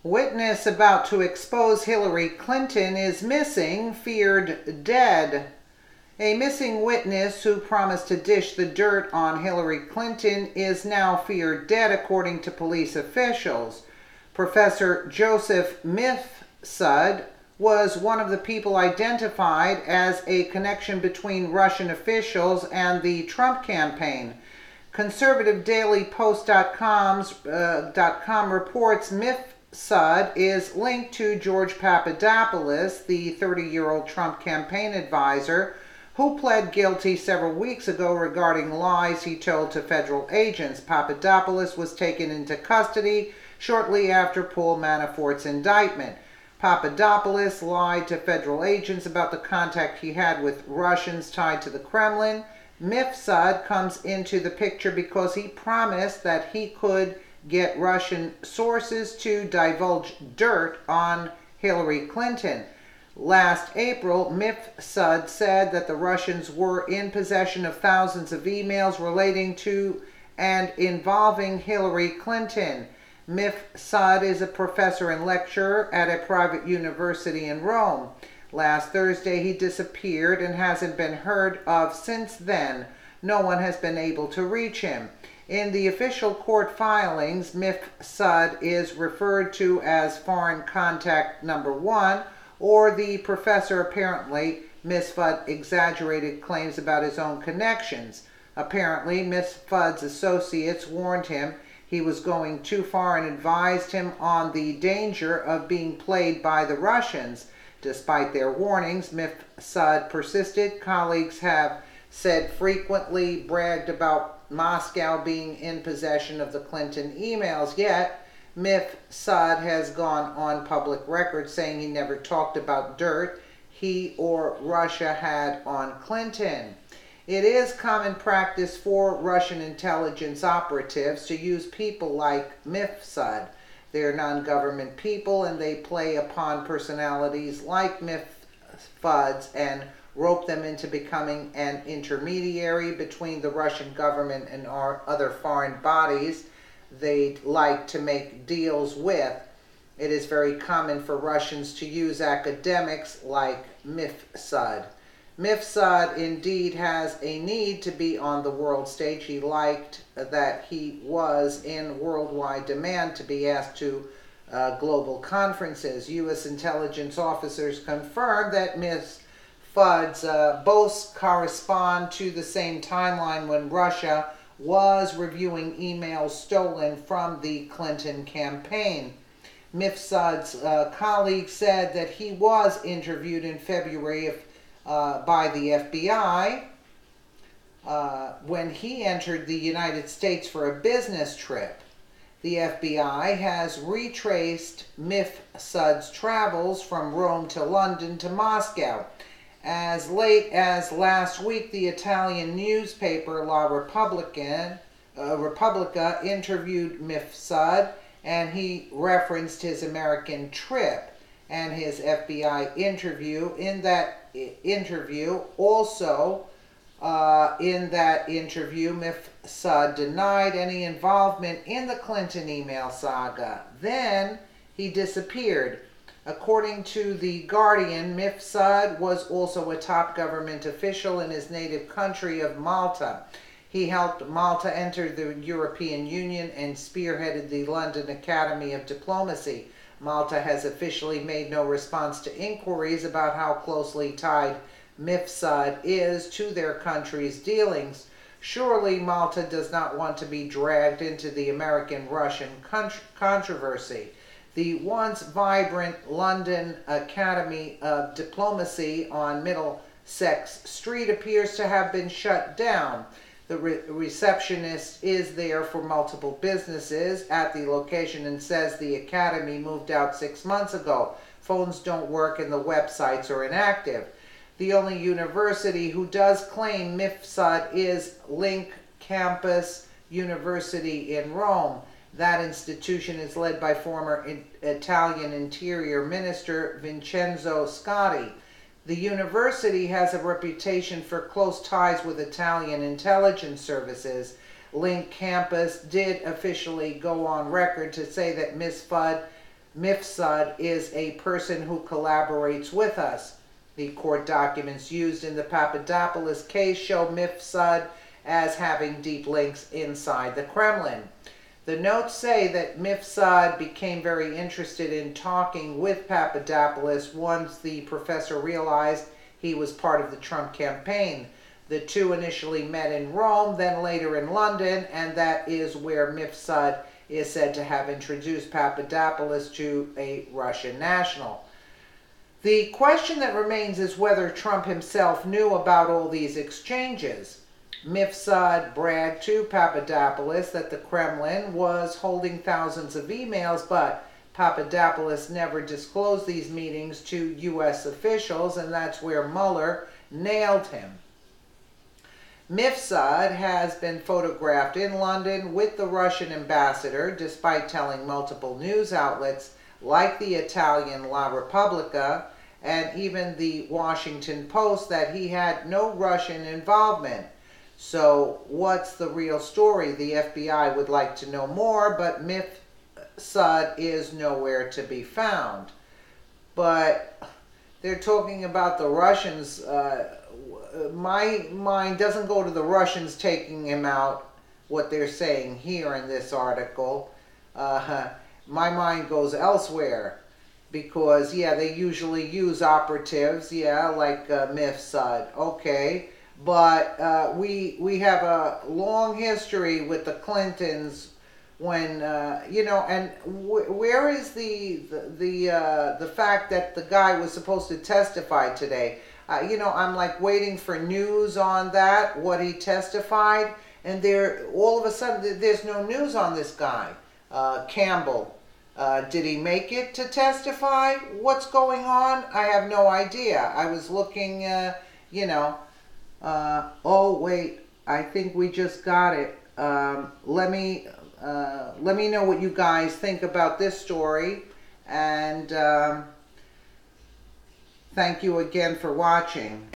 Witness about to expose Hillary Clinton is missing, feared dead. A missing witness who promised to dish the dirt on Hillary Clinton is now feared dead, according to police officials. Professor Joseph Mifsud was one of the people identified as a connection between Russian officials and the Trump campaign. Conservative Daily Post.com reports Mifsud is linked to George Papadopoulos, the 30-year-old Trump campaign advisor, who pled guilty several weeks ago regarding lies he told to federal agents. Papadopoulos was taken into custody shortly after Paul Manafort's indictment. Papadopoulos lied to federal agents about the contact he had with Russians tied to the Kremlin. Mifsud comes into the picture because he promised that he could get Russian sources to divulge dirt on Hillary Clinton. Last April, Mifsud said that the Russians were in possession of thousands of emails relating to and involving Hillary Clinton. Mifsud is a professor and lecturer at a private university in Rome. Last Thursday, he disappeared and hasn't been heard of since then. No one has been able to reach him. In the official court filings, Mifsud is referred to as Foreign Contact Number 1, or the professor. Apparently, Mifsud exaggerated claims about his own connections. Apparently, Mifsud's associates warned him he was going too far and advised him on the danger of being played by the Russians. Despite their warnings, Mifsud persisted. Colleagues have said frequently bragged about Moscow being in possession of the Clinton emails, yet Mifsud has gone on public record saying he never talked about dirt he or Russia had on Clinton. It is common practice for Russian intelligence operatives to use people like Mifsud. They're non-government people, and they play upon personalities like Mifsud's and rope them into becoming an intermediary between the Russian government and other foreign bodies they'd like to make deals with. It is very common for Russians to use academics like Mifsud. Mifsud indeed has a need to be on the world stage. He liked that he was in worldwide demand to be asked to global conferences. U.S. intelligence officers confirmed that Mifsud's boasts correspond to the same timeline when Russia was reviewing emails stolen from the Clinton campaign. Mifsud's colleague said that he was interviewed in February by the FBI when he entered the United States for a business trip. The FBI has retraced Mifsud's travels from Rome to London to Moscow. As late as last week, the Italian newspaper La Repubblica interviewed Mifsud, and he referenced his American trip and his FBI interview. In that interview, Mifsud denied any involvement in the Clinton email saga. Then he disappeared. According to The Guardian, Mifsud was also a top government official in his native country of Malta. He helped Malta enter the European Union and spearheaded the London Academy of Diplomacy. Malta has officially made no response to inquiries about how closely tied Mifsud is to their country's dealings. Surely Malta does not want to be dragged into the American-Russian controversy. The once vibrant London Academy of Diplomacy on Middlesex Street appears to have been shut down. The receptionist is there for multiple businesses at the location and says the academy moved out 6 months ago. Phones don't work and the websites are inactive. The only university who does claim Mifsud is Link Campus University in Rome. That institution is led by former Italian Interior Minister Vincenzo Scotti. The university has a reputation for close ties with Italian intelligence services. Link Campus did officially go on record to say that Mifsud is a person who collaborates with us. The court documents used in the Papadopoulos case show Mifsud as having deep links inside the Kremlin. The notes say that Mifsud became very interested in talking with Papadopoulos once the professor realized he was part of the Trump campaign. The two initially met in Rome, then later in London, and that is where Mifsud is said to have introduced Papadopoulos to a Russian national. The question that remains is whether Trump himself knew about all these exchanges. Mifsud bragged to Papadopoulos that the Kremlin was holding thousands of emails, but Papadopoulos never disclosed these meetings to U.S. officials, and that's where Mueller nailed him. Mifsud has been photographed in London with the Russian ambassador, despite telling multiple news outlets like the Italian La Repubblica and even the Washington Post that he had no Russian involvement. So what's the real story? The FBI would like to know more, but Mifsud is nowhere to be found. But they're talking about the Russians. My mind doesn't go to the Russians taking him out, what they're saying here in this article. My mind goes elsewhere because, yeah, they usually use operatives, yeah, like Mifsud, okay. But we have a long history with the Clintons when, and where is the fact that the guy was supposed to testify today? I'm like waiting for news on that, what he testified, and all of a sudden there's no news on this guy, Campbell. Did he make it to testify? What's going on? I have no idea. I was looking, oh wait, I think we just got it. Let me know what you guys think about this story, and thank you again for watching.